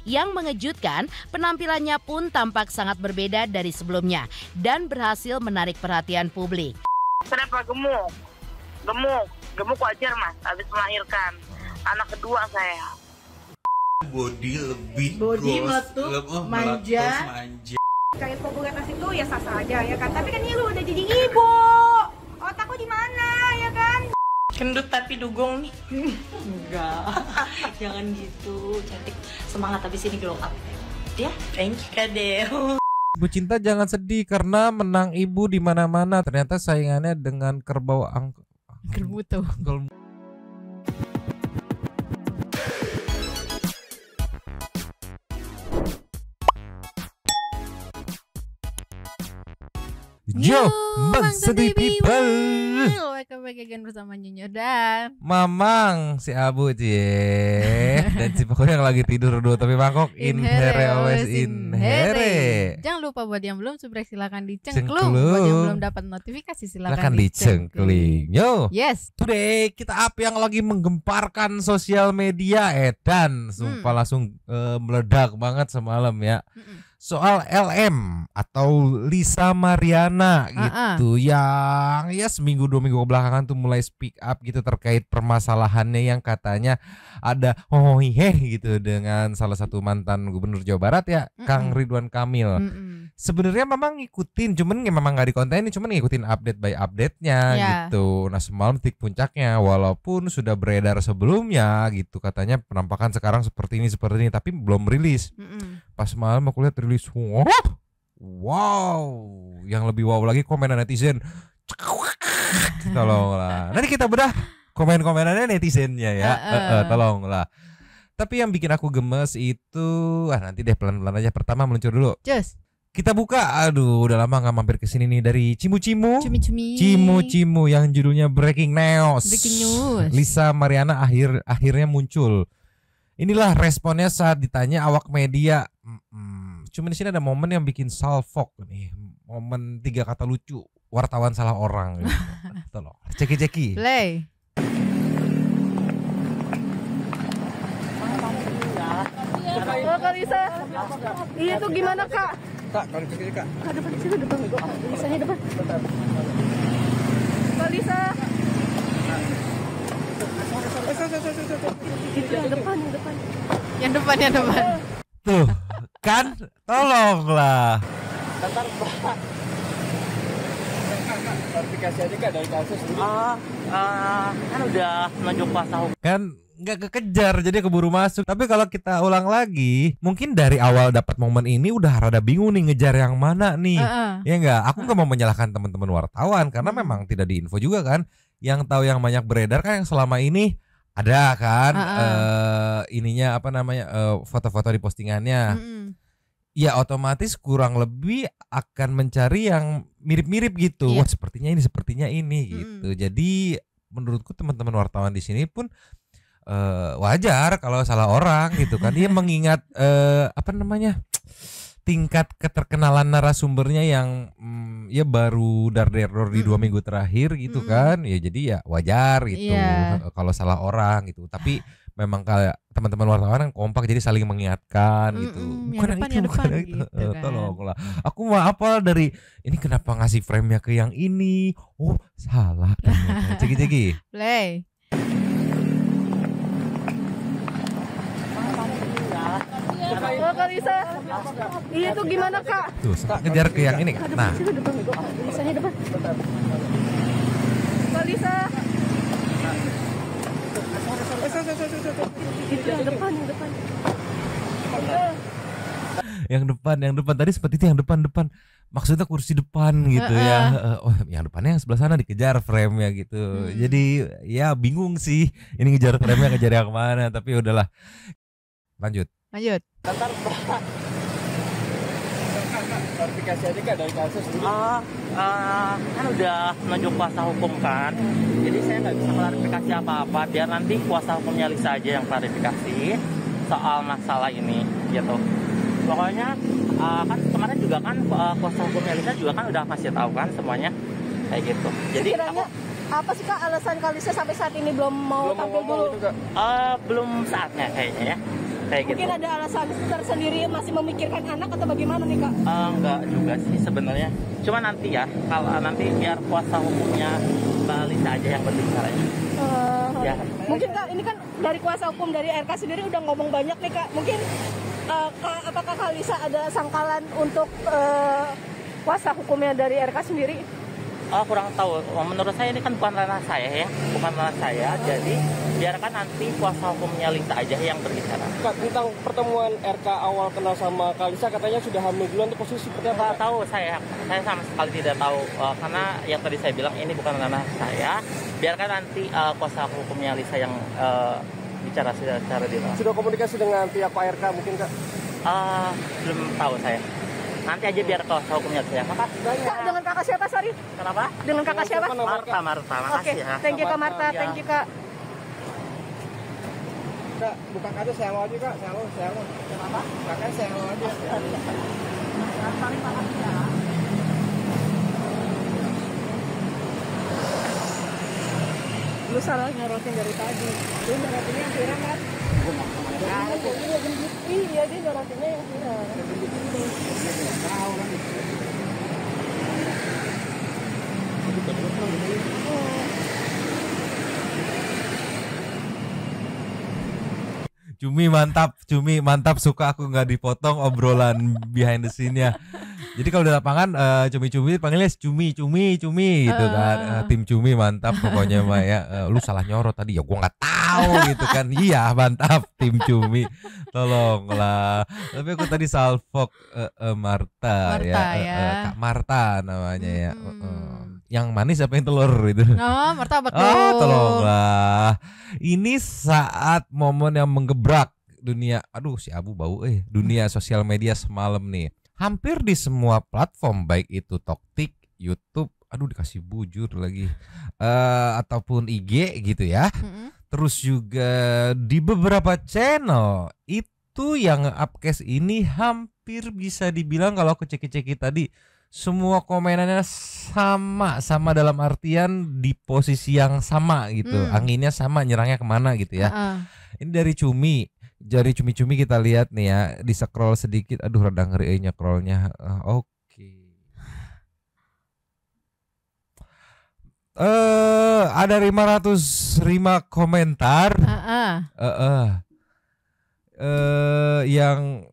Yang mengejutkan, penampilannya pun tampak sangat berbeda dari sebelumnya dan berhasil menarik perhatian publik. Kenapa gemuk? Gemuk wajar mas, habis melahirkan anak kedua saya. Body lebih meletup, manja. Kayak popularitas itu ya sah-sah aja ya kan, tapi kan ini lu udah jadi ibu, otakku di mana ya kan? Gendut tapi dugong nih. Enggak, jangan gitu. Cantik, semangat habis ini glow up. Ya, thank you Kadel. Ibu Cinta jangan sedih karena menang ibu di mana-mana. Ternyata saingannya dengan kerbau Germuto. Yo, Bang Sedih People. Welcome back again bersama Nyonyo dan Mamang si Abu cie. Dan si Pokok yang lagi tidur dulu tapi mangkok in here always in here. Jangan lupa buat yang belum subscribe silakan dicengklung. Cengklung. Buat yang belum dapat notifikasi silakan Silakan dicengkling. Yo. Yes. Today kita up yang lagi menggemparkan sosial media edan. Sumpah langsung meledak banget semalam ya. Soal LM atau Lisa Mariana gitu yang ya seminggu 2 minggu belakangan tuh mulai speak up gitu terkait permasalahannya yang katanya ada gitu dengan salah satu mantan gubernur Jawa Barat ya Kang Ridwan Kamil. Sebenarnya memang ngikutin, cuman memang nggak dikontenin, cuman ngikutin update by update-nya gitu. Nah semalam titik puncaknya, walaupun sudah beredar sebelumnya gitu katanya penampakan sekarang seperti ini, tapi belum rilis. Pas malam aku lihat rilis, wow, yang lebih wow lagi komenan netizen. Tolonglah. Nanti kita bedah komen-komenannya netizennya ya. Tolonglah. Tapi yang bikin aku gemes itu, nanti deh pelan-pelan aja. Pertama meluncur dulu. Just. Kita buka, aduh udah lama gak mampir kesini nih dari Cimu-Cimu yang judulnya Breaking News. Lisa Mariana akhirnya muncul. Inilah responnya saat ditanya awak media. Cuma di sini ada momen yang bikin salfok nih, momen 3 kata lucu, wartawan salah orang. Gitu. Tolong, ceki. Play. Kak Lisa, iya tuh gimana kak? Kak, kalau cek kak. Kak depan sini depan, Lisanya depan. Kak Lisa. Yang depan. Tuh, kan tolonglah. Bentar, Pak. Klarifikasi aja kak dari kasus ini. Kan udah menunjuk kuasa hukum. Kan nggak kekejar jadi keburu masuk. Tapi kalau kita ulang lagi, mungkin dari awal dapat momen ini udah rada bingung nih ngejar yang mana nih. Ya enggak, aku nggak mau menyalahkan teman-teman wartawan karena memang tidak diinfo juga kan. Yang tahu yang banyak beredar kan yang selama ini ada kan ininya apa namanya foto-foto di postingannya. Ya otomatis kurang lebih akan mencari yang mirip-mirip gitu. Wah, sepertinya ini gitu. Jadi menurutku teman-teman wartawan di sini pun wajar kalau salah orang gitu kan. Dia mengingat apa namanya tingkat keterkenalan narasumbernya yang ya baru dar di 2 minggu terakhir gitu kan. Ya jadi ya wajar gitu kalau salah orang gitu. Tapi memang kayak teman-teman wartawan kan kompak jadi saling mengingatkan gitu. Bukan yang depan gitu. Kan. Tolonglah. Aku mah apa dari ini kenapa ngasih frame-nya ke yang ini? Oh, salah. Ceki. Play. Kak Lisa, iya tuh gimana kak? Tuh, ngejar ke yang ini kan. Nah, Lisanya depan. Kak Lisa. Yang depan. Yang depan tadi seperti itu yang depan. Maksudnya kursi depan gitu ya. Oh, yang depannya yang sebelah sana dikejar frame-nya gitu. Jadi ya bingung sih. Ini ngejar frame-nya ngejar yang mana, tapi udahlah. Lanjut. Bentar, Pak. Klarifikasi aja kak dari kasus ini. Kan udah menunjuk kuasa hukum kan. Jadi saya nggak bisa klarifikasi apa-apa. Biar nanti kuasa hukumnya Lisa aja yang klarifikasi soal masalah ini gitu. Pokoknya kan kemarin juga kan kuasa hukumnya Lisa juga kan udah masih tahu kan semuanya kayak gitu. Jadi Apa sih kak alasan Kak Lisa sampai saat ini belum mau tampil dulu? belum saatnya kayaknya ya. kayak gitu. Mungkin ada alasan tersendiri masih memikirkan anak atau bagaimana nih Kak? Enggak juga sih sebenarnya. Cuma nanti ya, kalau nanti biar kuasa hukumnya Mbak Lisa aja yang berbicara. Ya. Mungkin Kak, ini kan dari kuasa hukum dari RK sendiri udah ngomong banyak nih Kak. Mungkin apakah Kak Lisa ada sangkalan untuk kuasa hukumnya dari RK sendiri? Kurang tahu. Menurut saya ini kan bukan ranah saya ya, bukan ranah saya. Jadi biarkan nanti kuasa hukumnya Lisa aja yang berbicara. Kak, tentang pertemuan RK awal kenal sama Kak Lisa katanya sudah hamil duluan, itu posisi seperti apa? Nggak tahu, saya sama sekali tidak tahu karena yang tadi saya bilang ini bukan ranah saya. Biarkan nanti kuasa hukumnya Lisa yang bicara secara detail. Sudah komunikasi dengan pihak Pak RK mungkin Kak? Belum tahu saya. Nanti aja biar kuasa hukumnya saya. Makasih banyak. Kak, dengan kakak siapa, sorry? Kenapa? Dengan kakak siapa? Marta. Makasih Oke, ya. thank you Kak Marta, thank you Kak. Kak, bukan aja saya mau aja Kak, saya mau. Kenapa? Kakak saya mau aja. Lu salah nyorotin dari tadi. Lu nyorotinnya yang viral kan? Iya, dia nyorotinnya yang viral. Cumi mantap, suka aku nggak dipotong obrolan behind the scene-nya. Jadi kalau di lapangan cumi-cumi panggilnya cumi gitu kan. Tim cumi mantap pokoknya mah ya. Lu salah nyorot tadi ya, gua nggak tahu gitu kan. Iya mantap tim cumi, tolonglah. Tapi aku tadi salvok Marta ya. Kak Marta namanya ya. Yang manis apa yang telur itu? Martabak dong. Tolonglah. Ini saat momen yang menggebrak dunia. Aduh si Abu bau dunia sosial media semalam nih. Hampir di semua platform, baik itu TokTik, YouTube, aduh dikasih bujur lagi, ataupun IG gitu ya. Terus juga di beberapa channel itu yang upcast ini hampir bisa dibilang, kalau aku ceki-ceki tadi, semua komenannya sama dalam artian di posisi yang sama gitu, anginnya sama, nyerangnya kemana gitu ya. Ini dari cumi-cumi kita lihat nih ya, di scroll sedikit, aduh rada ngeri nyekrolnya. Oke. Ada 505 komentar. Yang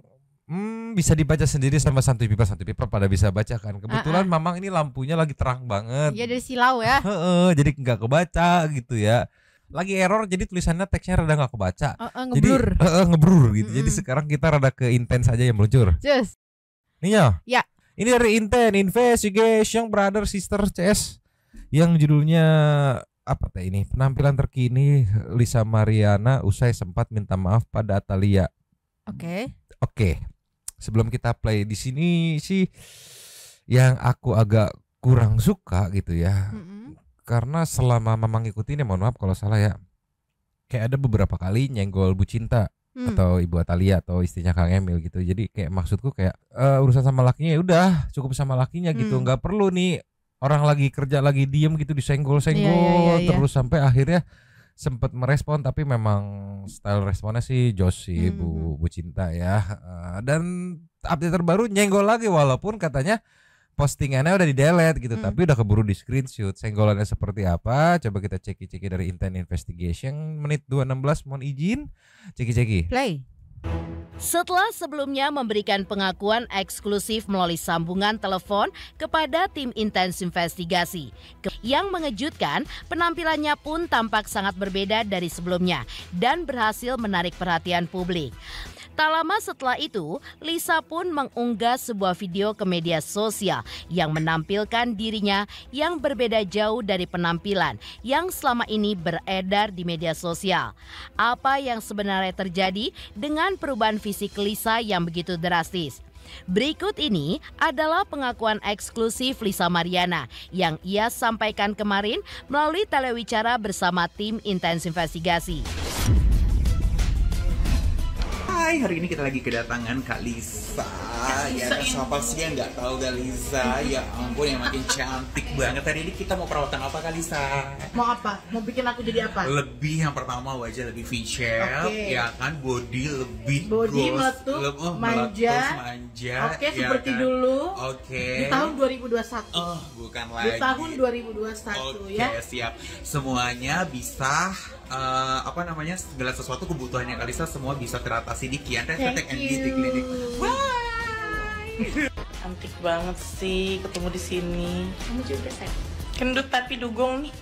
bisa dibaca sendiri sama Santuy Piper pada bisa baca kan. Kebetulan Mamang ini lampunya lagi terang banget. Iya, dari silau ya. Jadi nggak kebaca gitu ya. Lagi error, jadi tulisannya teksnya rada nggak kebaca. Ngeblur. Jadi ngeblur gitu. Jadi sekarang kita rada ke intens aja yang meluncur. Just. Nih ya. Ini dari Inten Investigation Brother Sister CS yang judulnya apa teh ini? Penampilan terkini Lisa Mariana usai sempat minta maaf pada Atalia. Oke. Sebelum kita play di sini sih, yang aku agak kurang suka gitu ya. Karena selama Mamang ngikutin ya, mohon maaf kalau salah ya, kayak ada beberapa kali nyenggol Bu Cinta atau Ibu Atalia atau istrinya Kang Emil gitu. Jadi kayak maksudku kayak urusan sama lakinya ya udah cukup sama lakinya gitu, nggak perlu nih orang lagi kerja lagi diem gitu disenggol-senggol terus sampai akhirnya sempat merespon, tapi memang style responnya sih jos sih Bu Cinta ya. Dan update terbaru nyenggol lagi walaupun katanya postingannya udah di-delete gitu, tapi udah keburu di screenshot. Senggolannya seperti apa? Coba kita ceki-ceki dari Intent Investigation menit 2:16, mohon izin. Ceki-ceki. Play. Setelah sebelumnya memberikan pengakuan eksklusif melalui sambungan telepon kepada tim intens investigasi, yang mengejutkan, penampilannya pun tampak sangat berbeda dari sebelumnya dan berhasil menarik perhatian publik. Tak lama setelah itu, Lisa pun mengunggah sebuah video ke media sosial yang menampilkan dirinya yang berbeda jauh dari penampilan yang selama ini beredar di media sosial. Apa yang sebenarnya terjadi dengan perubahan fisik Lisa yang begitu drastis? Berikut ini adalah pengakuan eksklusif Lisa Mariana yang ia sampaikan kemarin melalui telewicara bersama tim intens investigasi. Hai, hari ini kita lagi kedatangan Kak Lisa. Ya, siapa sih yang nggak tahu Kak Lisa? Ya ampun, yang makin cantik banget. Hari ini kita mau perawatan apa Kak Lisa? Mau apa? Mau bikin aku jadi apa? Lebih yang pertama wajah lebih V-shape, ya kan? Body lebih meletup, manja. Oke, ya seperti kan? dulu. Oke. Di tahun 2021. Oh, bukan lagi. Di tahun 2021 ya. Oke, siap. Semuanya bisa segala sesuatu kebutuhannya Kak Lisa semua bisa teratasi di Kian Reflect and Beauty Clinic. Cantik banget sih ketemu di sini. Kamu juga sayang. Kendut tapi dugong nih.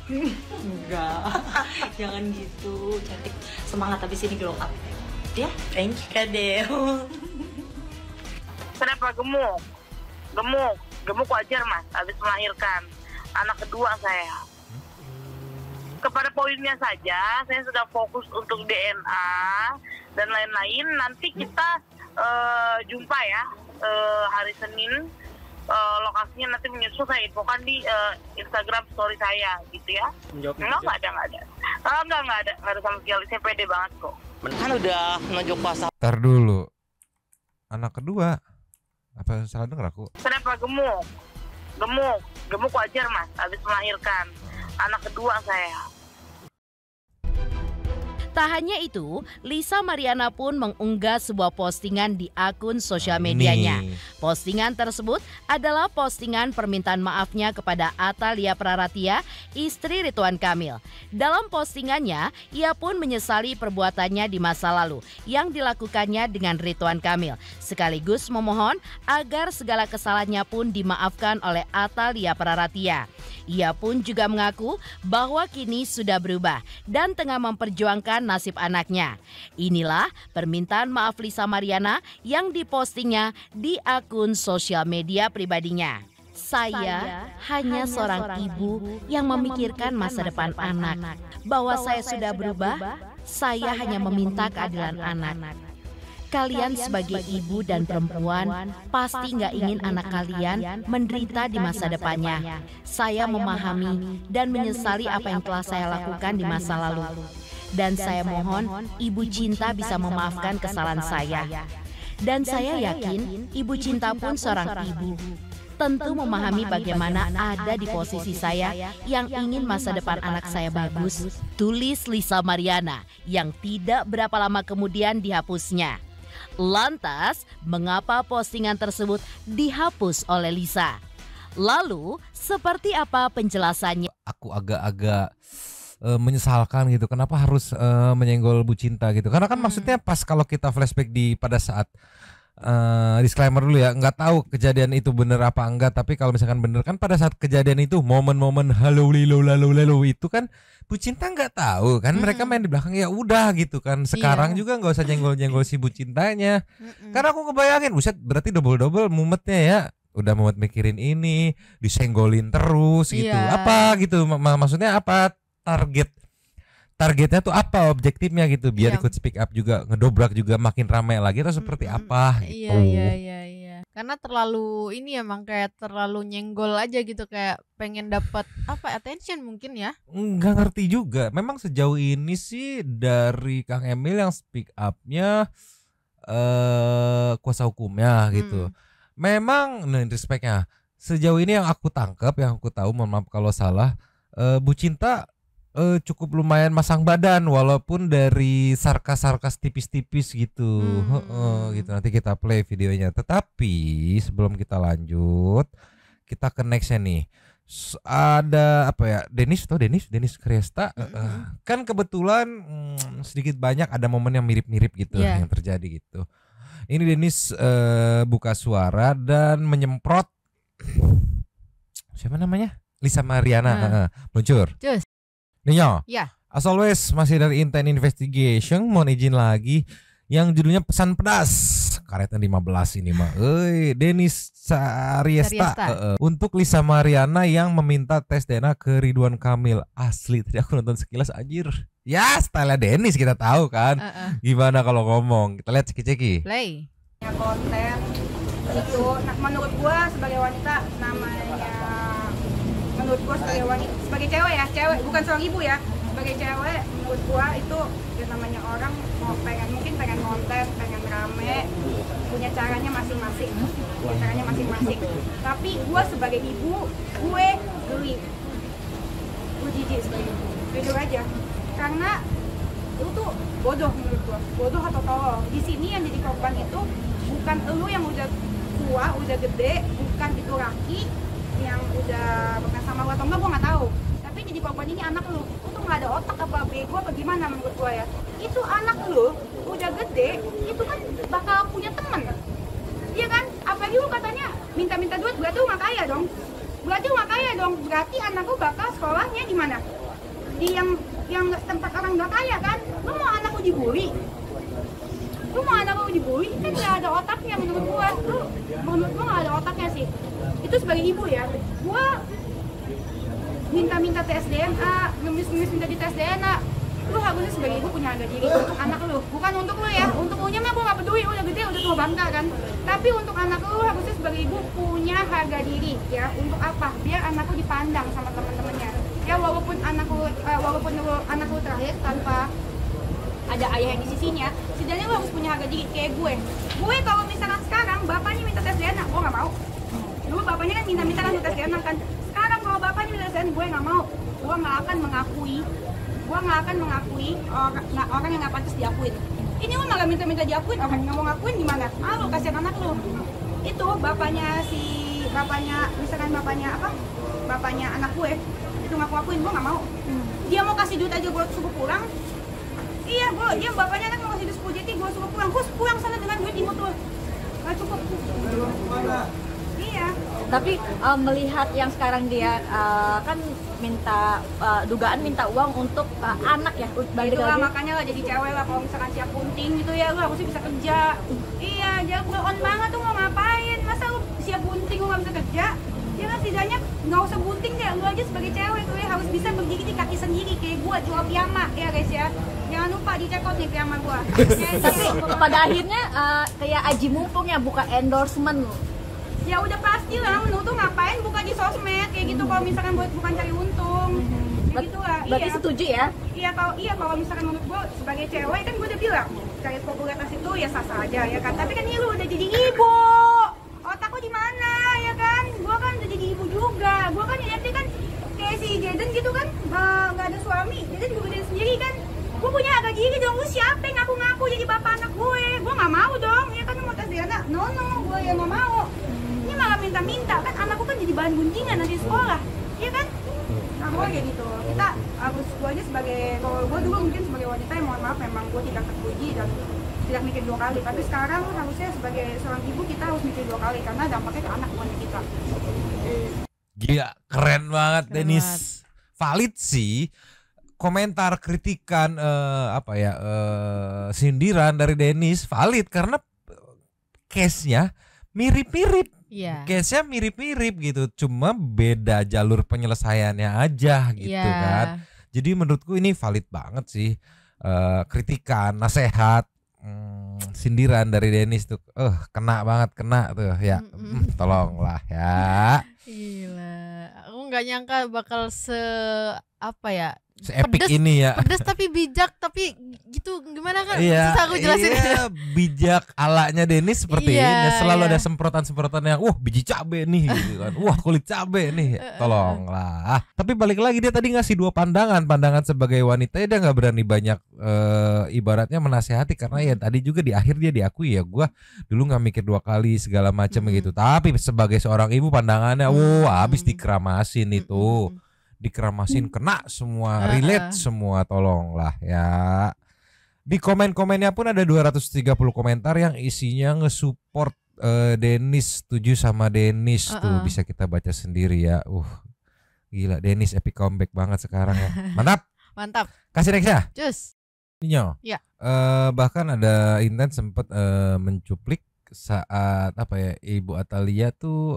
Enggak. Jangan gitu. Cantik. Semangat habis ini glow up. Ya, thank you Kak Del. Kenapa gemuk? Gemuk wajar mas, habis melahirkan anak kedua saya. Kepada poinnya saja, saya sudah fokus untuk DNA dan lain-lain. Nanti kita jumpa ya hari Senin. Lokasinya nanti menyusul saya infokan di Instagram story saya gitu ya. Enggak ada sama sekali. Saya pede banget kok. Kan udah nunjuk kuasa. Ntar dulu. Anak kedua. Apa salah denger aku? Kenapa gemuk? Gemuk wajar mas, habis melahirkan anak kedua saya. Tak hanya itu, Lisa Mariana pun mengunggah sebuah postingan di akun sosial medianya. Postingan tersebut adalah postingan permintaan maafnya kepada Atalia Praratia, istri Ridwan Kamil. Dalam postingannya, ia pun menyesali perbuatannya di masa lalu yang dilakukannya dengan Ridwan Kamil, sekaligus memohon agar segala kesalahannya pun dimaafkan oleh Atalia Praratia. Ia pun juga mengaku bahwa kini sudah berubah dan tengah memperjuangkan nasib anaknya. Inilah permintaan maaf Lisa Mariana yang dipostingnya di akun sosial media pribadinya. Saya hanya seorang ibu yang memikirkan masa depan anak. Bahwa saya sudah berubah, saya hanya meminta keadilan anak. Kalian sebagai ibu dan perempuan pasti nggak ingin anak kalian menderita di masa depannya. Saya memahami dan menyesali apa yang telah saya lakukan di masa lalu. Dan saya mohon Ibu Cinta bisa memaafkan kesalahan saya. Dan saya yakin Ibu Cinta pun seorang ibu. Tentu memahami bagaimana ada di posisi saya yang ingin masa depan anak saya bagus. Tulis Lisa Mariana yang tidak berapa lama kemudian dihapusnya. Lantas, mengapa postingan tersebut dihapus oleh Lisa? Lalu, seperti apa penjelasannya? Aku agak-agak menyesalkan gitu. Kenapa harus menyenggol Bu Cinta gitu? Karena kan maksudnya pas kalau kita flashback pada saat disclaimer dulu ya, nggak tahu kejadian itu bener apa enggak, tapi kalau misalkan bener kan pada saat kejadian itu momen-momen halo itu kan Bu Cinta nggak tahu kan, mereka main di belakang ya udah gitu kan. Sekarang juga nggak usah jenggol-jenggol si Bu Cintanya. Karena aku kebayangin, buset berarti double mumetnya ya. Udah mumet mikirin ini, disenggolin terus gitu. Apa gitu, maksudnya apa targetnya tuh apa, objektifnya gitu, biar ikut speak up juga, ngedobrak juga makin ramai lagi atau seperti apa gitu. Iya. Karena terlalu ini emang kayak terlalu nyenggol aja gitu, kayak pengen dapat apa attention mungkin ya. Nggak ngerti juga. Memang sejauh ini sih dari Kang Emil yang speak up-nya kuasa hukumnya gitu. Memang respect-nya. Sejauh ini yang aku tangkap, yang aku tahu, mohon maaf kalau salah, Bu Cinta cukup lumayan masang badan walaupun dari sarkas tipis-tipis gitu. Gitu nanti kita play videonya. Tetapi sebelum kita lanjut, kita ke nextnya nih. Ada apa ya? Denis Kresta. Kan kebetulan sedikit banyak ada momen yang mirip-mirip gitu yang terjadi gitu. Ini Denis buka suara dan menyemprot siapa namanya? Lisa Mariana meluncur. Ninyo, as always masih dari Intent Investigation, mohon izin lagi yang judulnya pesan pedas karetnya 15 ini mah. Denis Sariesta untuk Lisa Mariana yang meminta tes DNA ke Ridwan Kamil. Asli tadi aku nonton sekilas anjir. Ya style Denis kita tahu kan. Gimana kalau ngomong? Kita lihat ceki-ceki. Play. Konten itu menurut gua sebagai wanita namanya, menurut gue sebagai wanita, sebagai cewek bukan seorang ibu ya, sebagai cewek menurut gua itu yang namanya orang mau mungkin pengen konten, pengen rame, punya caranya masing-masing. Tapi gua sebagai ibu, gue geli. Gue jijik sebagai ibu. Jujur aja. Karena lu tuh bodoh menurut gua. Bodoh atau tolol. Di sini yang jadi korban itu bukan lu yang udah tua, udah gede, bukan itu Raki yang udah bekas sama gua atau enggak, gua nggak tahu. Tapi jadi korban ini anak lu tuh nggak ada otak apa bego apa gimana menurut gua ya. Itu anak lu udah gede, itu kan bakal punya teman. Iya kan? Apalagi lu katanya minta-minta duit, berarti lu nggak kaya dong. Berarti anak lu bakal sekolahnya di mana? Di yang tempat orang nggak kaya kan? Lu mau anak lu dibully? Kan nggak ada otaknya menurut gua. Menurut gua nggak ada otaknya sih. Itu sebagai ibu ya, gua minta tes DNA, ngemis minta di tes DNA. Lu harusnya sebagai ibu punya harga diri untuk anak lu, bukan untuk lu ya. Untuk lu nya mah gua nggak peduli, udah gede, udah tua bangka kan. Tapi untuk anak lu harusnya sebagai ibu punya harga diri ya. Untuk apa? Biar anak lu dipandang sama teman-temannya. Ya walaupun anak lu terakhir tanpa ada ayah yang di sisinya, setidaknya lu harus punya harga diri kayak gue. Gue kalau misalkan sekarang bapaknya minta tes DNA, gue nggak mau. Dulu bapaknya kan minta kan tes DNA kan. Sekarang kalau bapaknya minta tes DNA, gue nggak mau. Gue nggak akan mengakui orang yang nggak pantas diakuin. Ini lu malah minta diakuin, orang yang nggak mau ngakuin gimana? Lu kasihan anak lu. Itu bapaknya anak gue itu ngaku-ngakuin, gue nggak mau. Dia mau kasih duit aja gue suruh pulang. Iya, bapaknya anak mau kasih duit 10 JT, gue suruh pulang. Gue pulang sana dengan duit imut lu. Gak cukup. Iya. Tapi melihat yang sekarang dia kan dugaan minta uang untuk anak ya, balik itulah lagi. Makanya lah jadi cewek lah, kalau misalkan siap bunting gitu ya, lu harusnya bisa kerja. Iya, jangan blow on banget tuh, mau ngapain? Masa lu siap bunting lu gak bisa kerja? Ya kan setidaknya nggak usah bunting deh, lu aja sebagai cewek tuh ya harus bisa berdiri di kaki sendiri kayak gua jual piyama ya guys ya. Jangan lupa dicekot nih piyama gua. Tapi pada akhirnya kayak aji mumpung ya, buka endorsement. Ya udah pasti lah, lu tuh ngapain buka di sosmed kayak gitu kalau misalkan bukan cari untung. Kayak gitu lah. Berarti setuju ya? Kalau misalkan menurut gua sebagai cewek kan gua udah bilang cari popularitas itu ya sah-sah aja ya kan. Tapi kan ini lu udah jadi ibu. Otak lu di mana ya kan? Gua kan udah jadi ibu juga. Gua kan ya kan kayak si Jaden gitu kan, nggak ada suami. Jaden juga gedein sendiri kan. Gue punya harga diri dong. Lu siapa yang ngaku-ngaku jadi bapak anak gue? Gue nggak mau dong. Ya kan mau tes DNA? No, gue yang nggak mau. Ini malah minta-minta kan, anakku kan jadi bahan gunjingan nanti sekolah, iya kan? Nah, gue kayak gitu. Kita harus, gue aja sebagai, kalau gue dulu mungkin sebagai wanita ya mohon maaf memang gue tidak terpuji dan tidak mikir 2 kali. Tapi sekarang harusnya sebagai seorang ibu kita harus mikir 2 kali karena dampaknya ke anak bukan kita. Gila, keren banget Denis. Valid sih. Komentar kritikan sindiran dari Denis valid karena case-nya mirip-mirip. Iya. Case-nya mirip-mirip gitu, cuma beda jalur penyelesaiannya aja gitu kan. Jadi menurutku ini valid banget sih. Kritikan, nasihat, sindiran dari Denis tuh kena tuh ya. Tolonglah ya. Gila. Aku nggak nyangka bakal se-epic ini ya. Pedes tapi bijak, tapi gitu gimana kan? Iya, susah aku jelasin. Iya, bijak alanya Denis seperti ini. Selalu ada semprotan-semprotan yang biji cabe nih gitu kan. Kulit cabe nih. Tolonglah. Tapi balik lagi dia tadi ngasih 2 pandangan. Pandangan sebagai wanita dia nggak berani banyak ibaratnya menasehati karena ya tadi juga di akhir dia diakui ya gua dulu nggak mikir 2 kali segala macam gitu. Tapi sebagai seorang ibu pandangannya habis dikeramasin itu. Dikeramasin kena semua, relate semua, tolonglah ya. Di komen-komennya pun ada 230 komentar yang isinya nge-support Denis, setuju sama Denis tuh bisa kita baca sendiri ya. Gila Denis epic comeback banget sekarang ya. Mantap. Mantap. Kasih next ya. Cus. Nyo. Ya. Bahkan ada Intan sempat mencuplik saat Ibu Atalia tuh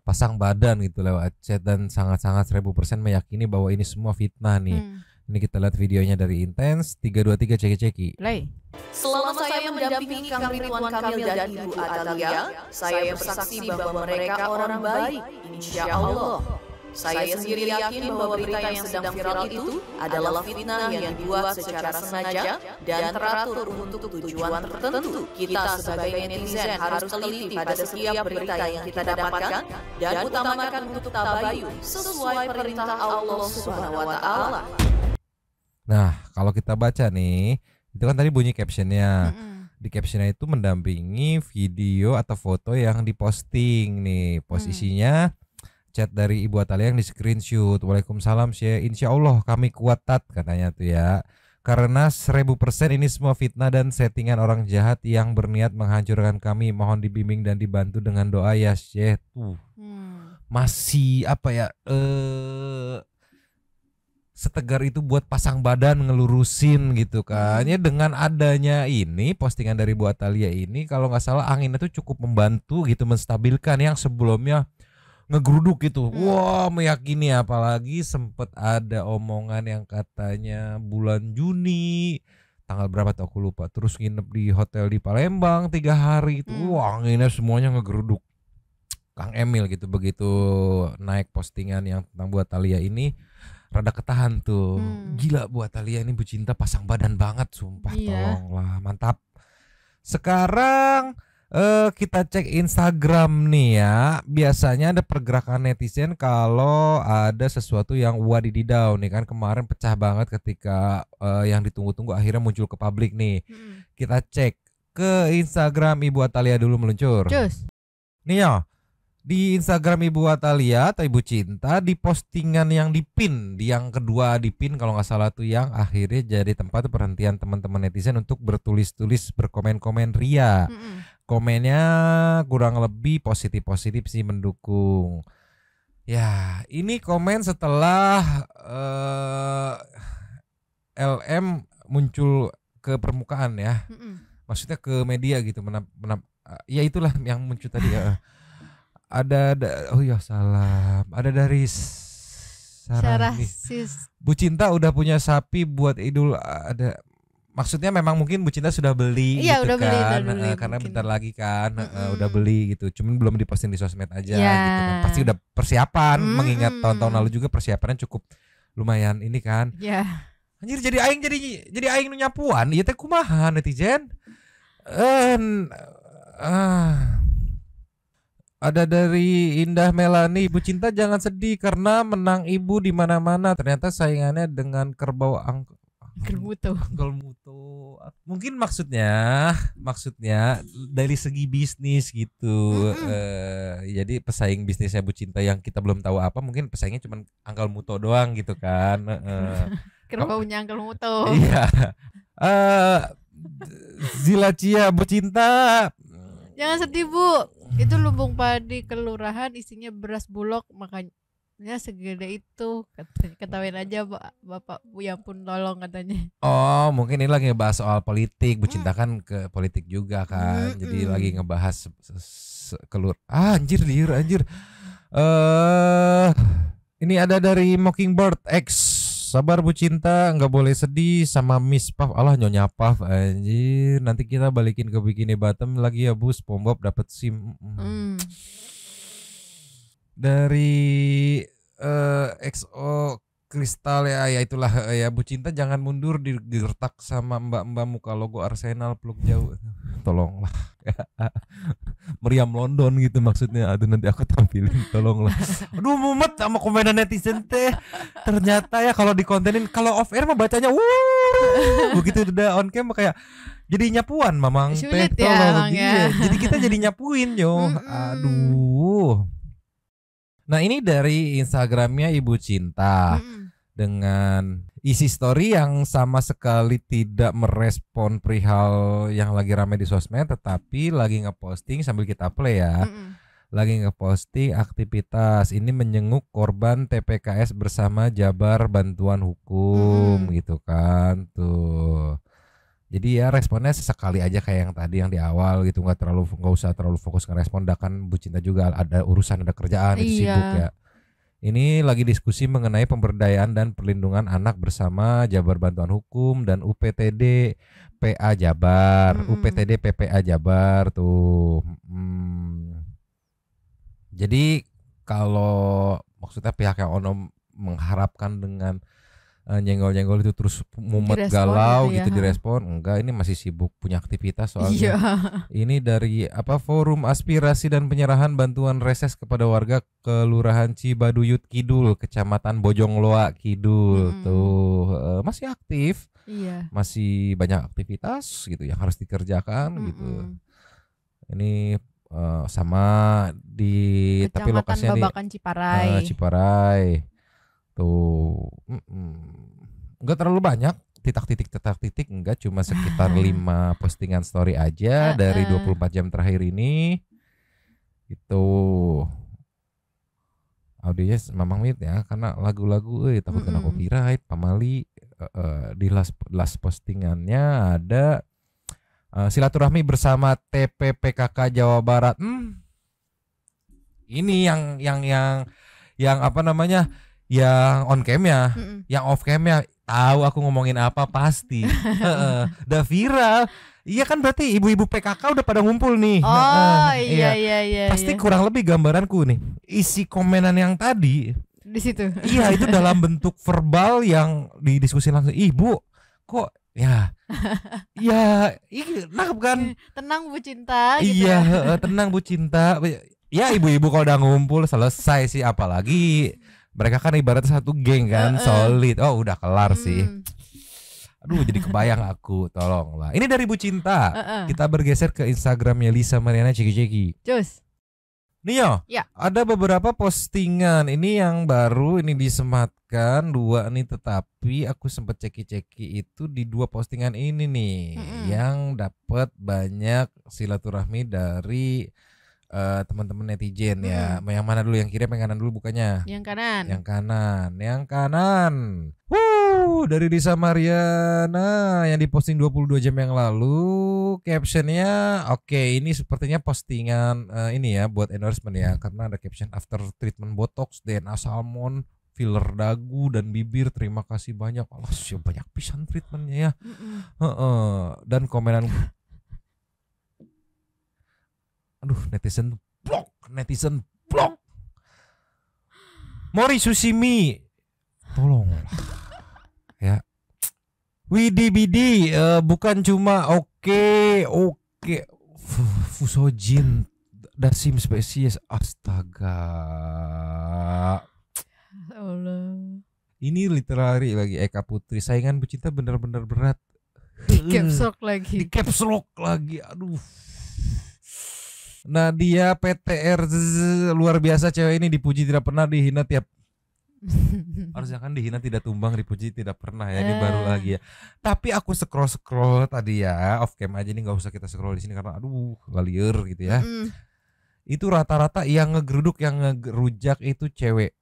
pasang badan gitu lewat chat dan sangat-sangat 1000% meyakini bahwa ini semua fitnah nih. Ini kita lihat videonya dari Intense 3, 2, 3 ceki-ceki. Play. Selama saya mendampingi Kang Ridwan Kamil dan Ibu Atalia, saya bersaksi bahwa mereka orang baik, insya Allah. Saya sendiri yakin bahwa berita yang sedang viral itu adalah fitnah yang dibuat secara sengaja dan teratur untuk tujuan tertentu. Kita sebagai netizen harus teliti pada setiap berita yang kita dapatkan dan utamakan untuk tabayun sesuai perintah Allah Subhanahu wa Ta'ala. Nah, kalau kita baca nih, itu kan tadi bunyi captionnya. Di captionnya itu mendampingi video atau foto yang diposting nih. Posisinya chat dari Ibu Atalia yang di screenshot. Waalaikumsalam Syekh, insya Allah kami kuat tat, katanya tuh ya. Karena 1000% ini semua fitnah dan settingan orang jahat yang berniat menghancurkan kami. Mohon dibimbing dan dibantu dengan doa ya Syekh. Tuh masih apa ya, setegar itu buat pasang badan ngelurusin gitu kan. Ya dengan adanya ini postingan dari Bu Atalia ini, kalau nggak salah anginnya tuh cukup membantu gitu menstabilkan yang sebelumnya ngegeruduk gitu. Wah, meyakini, apalagi sempet ada omongan yang katanya bulan Juni tanggal berapa tuh aku lupa, terus nginep di hotel di Palembang 3 hari itu. Wah, anginnya semuanya ngegeruduk. Kang Emil gitu, begitu naik postingan yang tentang Bu Atalia ini rada ketahan tuh. Gila, Bu Atalia ini Bu Cinta pasang badan banget, sumpah. Tolonglah, mantap. Sekarang kita cek Instagram nih ya. Biasanya ada pergerakan netizen kalau ada sesuatu yang wadididaw nih kan. Kemarin pecah banget ketika yang ditunggu-tunggu akhirnya muncul ke publik nih. Kita cek ke Instagram Ibu Atalia dulu, meluncur. Nih ya, di Instagram Ibu Atalia atau Ibu Cinta, di postingan yang dipin, yang kedua dipin kalau nggak salah tuh, yang akhirnya jadi tempat perhentian teman-teman netizen untuk bertulis-tulis, berkomen-komen ria. Komennya kurang lebih positif-positif sih, mendukung. Ya, ini komen setelah LM muncul ke permukaan ya. Maksudnya ke media gitu, ya itulah yang muncul tadi ya. Ada oh ya salam. Ada dari Sarah Sis. Bu Cinta udah punya sapi buat Idul, ada. Maksudnya memang mungkin Bu Cinta sudah beli gitu udah kan, beli, karena mungkin. bentar lagi kan udah beli gitu. Cuman belum diposting di sosmed aja gitu kan. Pasti udah persiapan, mengingat tahun-tahun lalu juga persiapannya cukup lumayan ini kan. Anjir, jadi aing nu nyapuan, ieu teh kumaha netizen? Ada dari Indah Melani, Bu Cinta jangan sedih karena menang ibu di mana-mana. Ternyata saingannya dengan kerbau Angkel Muto. Mungkin maksudnya dari segi bisnis gitu. Jadi pesaing bisnisnya Bu Cinta yang kita belum tahu apa, mungkin pesaingnya cuma Angkel Muto doang gitu kan. Kerbaunya Angkel Muto. Iya. Zilacia, Bu Cinta jangan sedih Bu, itu lumbung padi kelurahan isinya beras bulog, makanya segede itu. Ketawain aja Bapak Bu, ya ampun tolong katanya. Oh, mungkin ini lagi ngebahas soal politik. Bu Cinta kan ke politik juga kan. Jadi lagi ngebahas anjir. Ini ada dari Mockingbird X. Sabar Bu Cinta, nggak boleh sedih sama Miss Puff. Allah, Nyonya Puff anjir. Nanti kita balikin ke Bikini Bottom lagi ya Bu. SpongeBob dapat SIM. Dari XO Kristal ya itulah ya. Bu Cinta jangan mundur, digertak sama mbak-mbak muka logo Arsenal peluk jauh. Tolonglah. Meriam London gitu maksudnya. Aduh, nanti aku tampilin, tolonglah. Aduh, mumet sama komenan netizen teh. Ternyata ya kalau dikontenin, kalau off air mah bacanya begitu udah on cam kayak jadi nyapuan mamang teh. Tolong ya. Jadi kita jadi nyapuin yo. Aduh. Nah, ini dari Instagramnya Ibu Cinta dengan isi story yang sama sekali tidak merespon perihal yang lagi ramai di sosmed, tetapi lagi ngeposting sambil kita play ya. Lagi ngeposting aktivitas ini menyenguk korban TPKS bersama Jabar Bantuan Hukum gitu kan tuh. Jadi ya responnya sesekali aja kayak yang tadi yang di awal gitu, nggak usah terlalu fokus ngerespon. Kan Bu Cinta juga ada urusan, ada kerjaan, itu sibuk ya. Ini lagi diskusi mengenai pemberdayaan dan perlindungan anak bersama Jabar Bantuan Hukum dan UPTD PA Jabar, UPTD PPA Jabar tuh. Jadi kalau maksudnya pihak yang Ono mengharapkan dengan nyenggol-nyenggol itu terus mumet Direspon galau gitu ya, gitu direspon. Enggak, ini masih sibuk punya aktivitas soalnya. Iya. Ini dari Forum Aspirasi dan Penyerahan Bantuan Reses kepada warga Kelurahan Cibaduyut Kidul, Kecamatan Bojongloa Kidul. Tuh masih aktif. Iya. Masih banyak aktivitas gitu yang harus dikerjakan gitu. Ini sama di tapi Kecamatan lokasinya Babakan di Ciparai. Ciparai. Tuh enggak terlalu banyak titik enggak, cuma sekitar 5 postingan story aja dari 24 jam terakhir ini. Itu audionya Mamang Mit ya, karena lagu-lagu takut kena copyright. Pamali di last postingannya ada silaturahmi bersama TPPKK Jawa Barat. Ini yang apa namanya? Yang on cam ya, yang off cam ya. Tahu aku ngomongin apa pasti. Udah viral. Iya kan, berarti ibu-ibu PKK udah pada ngumpul nih. Oh iya. Pasti kurang lebih gambaranku nih. Isi komenan yang tadi di situ. Iya, itu dalam bentuk verbal yang didiskusi langsung. Ibu, kok ya nangkep kan? Tenang Bu Cinta gitu. Iya, tenang Bu Cinta. Ya ibu-ibu kalau udah ngumpul selesai sih, apalagi mereka kan ibaratnya satu geng kan, solid. Oh udah kelar sih. Aduh jadi kebayang aku, tolonglah. Ini dari Bu Cinta. Kita bergeser ke Instagramnya Lisa Mariana Ceki-Ceki. Cus. Nio, ya. Ada beberapa postingan ini yang baru ini disematkan 2 nih, tetapi aku sempat ceki-ceki itu di 2 postingan ini nih yang dapat banyak silaturahmi dari teman-teman netizen ya. Yang mana dulu, yang kiri apa yang kanan dulu bukanya? Yang kanan. Yang kanan. Dari Lisa Mariana yang diposting 22 jam yang lalu. Captionnya oke, ini sepertinya postingan ini ya buat endorsement ya, karena ada caption after treatment botox, DNA salmon, filler dagu dan bibir, terima kasih banyak. Allah sih banyak pisan treatmentnya ya. Dan komenan aduh, netizen blok. Mori Sushimi, tolonglah ya. Widi bukan cuma oke. Fusojin Dasim spesies, astaga. Allah. Ini literary lagi Eka Putri, saingan Bu Cinta benar-benar berat. Di caps lock lagi. Aduh. Nadia PTR luar biasa, cewek ini dipuji tidak pernah, dihina tiap harusnya kan dihina tidak tumbang, dipuji tidak pernah ya. Ini baru lagi ya. Tapi aku scroll tadi ya, off cam aja nih, nggak usah kita scroll di sini karena aduh lalier gitu ya. Itu rata-rata yang ngegeruduk, yang ngerujak itu cewek.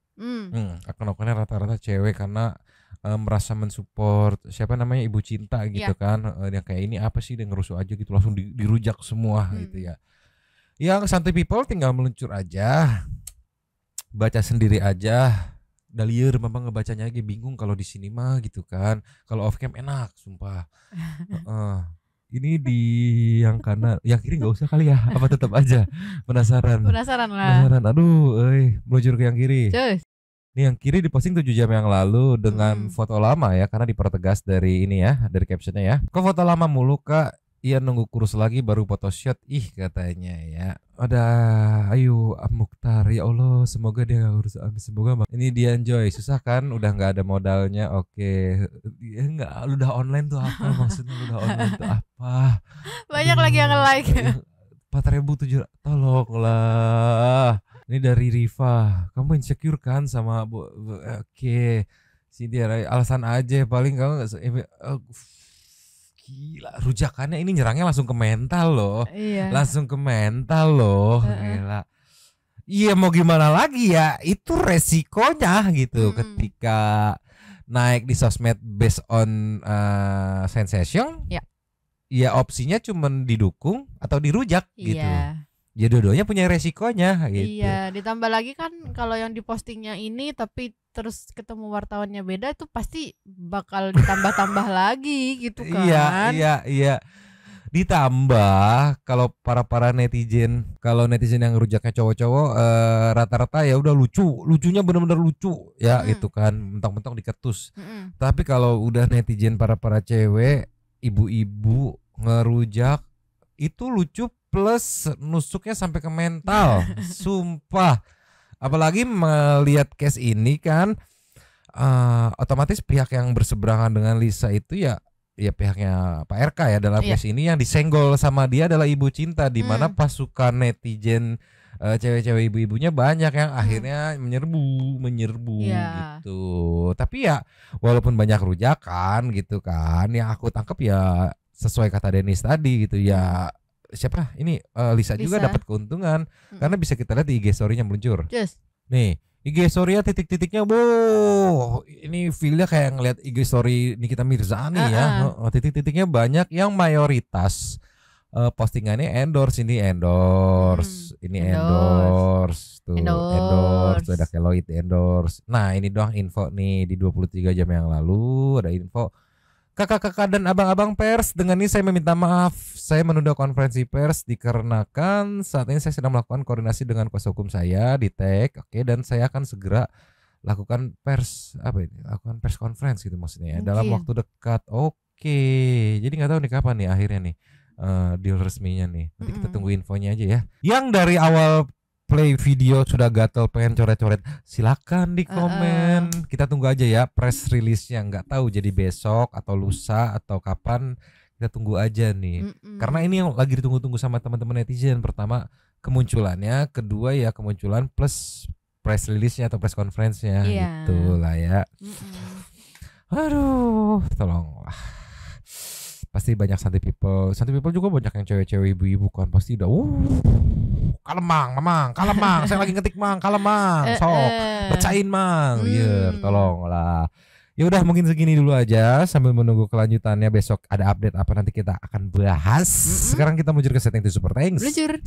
Akun-akunnya rata-rata cewek karena merasa mensupport siapa namanya Ibu Cinta gitu kan. Yang kayak ini apa sih, dia ngerusuh aja gitu, langsung dirujak semua gitu ya. Yang santai people tinggal meluncur aja, baca sendiri aja. Dalier memang ngebacanya lagi bingung kalau di sini mah gitu kan. Kalau off cam enak, sumpah. Ini di yang kanan, yang kiri nggak usah kali ya? Apa tetap aja? Penasaran lah. Aduh, meluncur ke yang kiri. Cus. Ini yang kiri diposting 7 jam yang lalu dengan foto lama ya, karena dipertegas dari ini ya, dari captionnya ya. Kok foto lama mulu Kak? Iya, nunggu kurus lagi baru photoshoot, katanya ya. Ada ayo Mukhtar, ya Allah semoga dia gak urus, semoga ini dia enjoy. Susah kan, udah nggak ada modalnya. Oke, ya nggak, udah online tuh apa maksudnya, udah online tuh apa? Banyak lagi yang like. 4.700, tolonglah. Ini dari Riva, kamu insecure kan sama Bu? Oke, si dia alasan aja, paling kamu nggak. Gila, rujakannya ini nyerangnya langsung ke mental loh. Iya. Langsung ke mental loh. Gila. Iya, mau gimana lagi ya, itu resikonya gitu. Ketika naik di sosmed based on sensation, ya opsinya cuman didukung atau dirujak gitu. Ya dua-duanya punya resikonya gitu. Iya, ditambah lagi kan kalau yang dipostingnya ini tapi terus ketemu wartawannya beda, itu pasti bakal ditambah-tambah lagi gitu kan. Iya. Ditambah kalau para netizen, kalau netizen yang rujaknya cowok-cowok rata-rata ya udah lucunya benar-benar lucu ya gitu kan, mentang-mentang diketus. Tapi kalau udah netizen para cewek, ibu-ibu ngerujak itu lucu plus nusuknya sampai ke mental. Sumpah. Apalagi melihat case ini kan otomatis pihak yang berseberangan dengan Lisa itu ya pihaknya Pak RK ya dalam case ini, yang disenggol sama dia adalah Ibu Cinta, di mana pasukan netizen cewek-cewek ibu-ibunya banyak yang akhirnya menyerbu gitu. Tapi ya walaupun banyak rujakan gitu kan, yang aku tangkap ya sesuai kata Dennis tadi gitu ya. Siapa ini Lisa juga dapat keuntungan karena bisa kita lihat di IG story-nya meluncur. Nih IG story-nya titik-titiknya, ini feel-nya kayak ngeliat IG story Nikita Mirzani ya. Titik-titiknya banyak yang mayoritas postingannya endorse, ini endorse, ini endorse, tuh endorse, ada keloid endorse. Nah ini doang info nih di 23 jam yang lalu ada info. Kakak-kakak dan abang-abang pers, dengan ini saya meminta maaf. Saya menunda konferensi pers dikarenakan saat ini saya sedang melakukan koordinasi dengan kuasa hukum saya di tag. Oke, dan saya akan segera lakukan lakukan pers conference gitu maksudnya ya, dalam waktu dekat. Oke. Jadi nggak tahu nih kapan nih akhirnya nih deal resminya nih. Nanti kita tunggu infonya aja ya. Yang dari awal play video sudah gatel pengen coret-coret, silakan di komen. Kita tunggu aja ya press release-nya, nggak tahu jadi besok atau lusa atau kapan, kita tunggu aja nih. Karena ini yang lagi ditunggu-tunggu sama teman-teman netizen. Pertama kemunculannya, kedua ya kemunculan plus press release-nya atau press conference-nya gitu lah ya. Aduh, tolonglah. Pasti banyak santai people juga banyak yang cewek-cewek ibu-ibu kan, pasti udah kalemang, saya lagi ngetik mang, kalemang, sok percayain mang, tolonglah. Ya udah mungkin segini dulu aja sambil menunggu kelanjutannya, besok ada update apa nanti kita akan bahas. Sekarang kita meluncur ke setting to super thanks. Super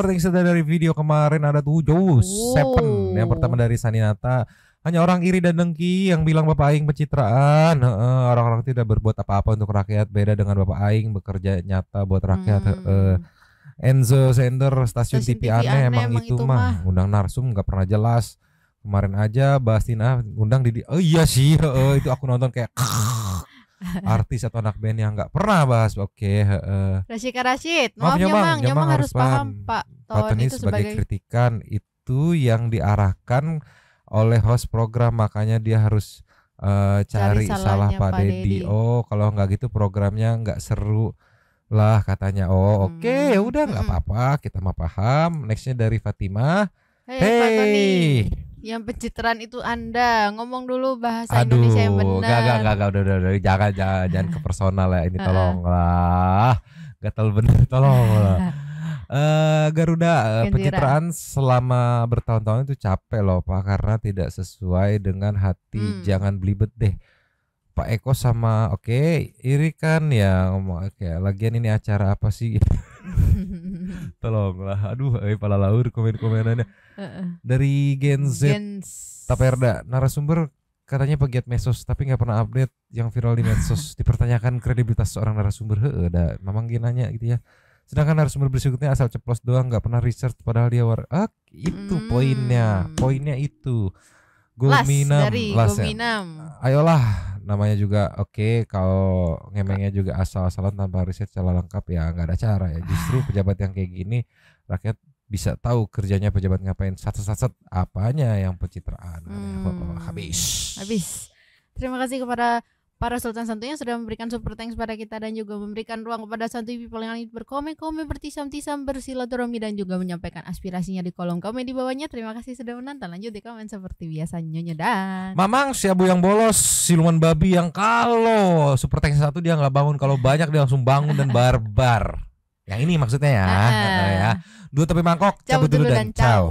thanks dari video kemarin ada tuh Seven. Yang pertama dari Saninata. Hanya orang iri dan dengki yang bilang Bapak Aing pencitraan. Orang-orang tidak berbuat apa-apa untuk rakyat. Beda dengan Bapak Aing bekerja nyata buat rakyat. Enzo Sender stasiun TV aneh emang itu mah. Undang narsum nggak pernah jelas. Kemarin aja bahas Tina undang Didi. Oh iya sih, itu aku nonton kayak artis atau anak band yang nggak pernah bahas. Oke. Rashika Rashid, maaf Nyamang harus paham Pak Ton itu sebagai kritikan itu yang diarahkan oleh host program, makanya dia harus cari salah Pak Deddy. Oh kalau nggak gitu programnya nggak seru lah katanya. Oke, ya udah nggak apa-apa, kita mah paham. Nextnya dari Fatimah. Pak Tony, yang pencitraan itu Anda ngomong dulu bahasa Indonesia yang benar. Enggak, udah, jangan ke personal ya ini, tolonglah. Gatel bener, tolonglah. Garuda, pencitraan selama bertahun-tahun itu capek loh Pak, karena tidak sesuai dengan hati. Jangan belibet deh Pak Eko sama iri kan ya ngomong. Lagian ini acara apa sih? Tolonglah, aduh pala laur komen-komenannya. Dari Gen Z Taperda, narasumber katanya pegiat medsos tapi nggak pernah update yang viral di medsos. Dipertanyakan kredibilitas seorang narasumber. Ada memang nanya gitu ya. Sedangkan narasumber berikutnya asal ceplos doang, nggak pernah research padahal dia itu poinnya itu. Gominam, ayolah, namanya juga kalau ngemengnya juga asal-asalan tanpa riset secara lengkap ya nggak ada cara ya. Justru pejabat yang kayak gini rakyat bisa tahu kerjanya pejabat ngapain. Sat apanya yang pencitraan. Habis. Terima kasih kepada para Sultan Santuy yang sudah memberikan super thanks pada kita dan juga memberikan ruang kepada Santuy people yang lain berkomen-komen, bertisam-tisam, bersilaturahmi dan juga menyampaikan aspirasinya di kolom komen di bawahnya. Terima kasih sudah menonton. Lanjut di komen seperti biasa, Nyonya dan Mamang si Abu yang bolos, siluman babi yang kalau super thanks satu dia nggak bangun, kalau banyak dia langsung bangun dan barbar. Yang ini maksudnya ya. 2 tepi mangkok, cabut dulu dan ciao.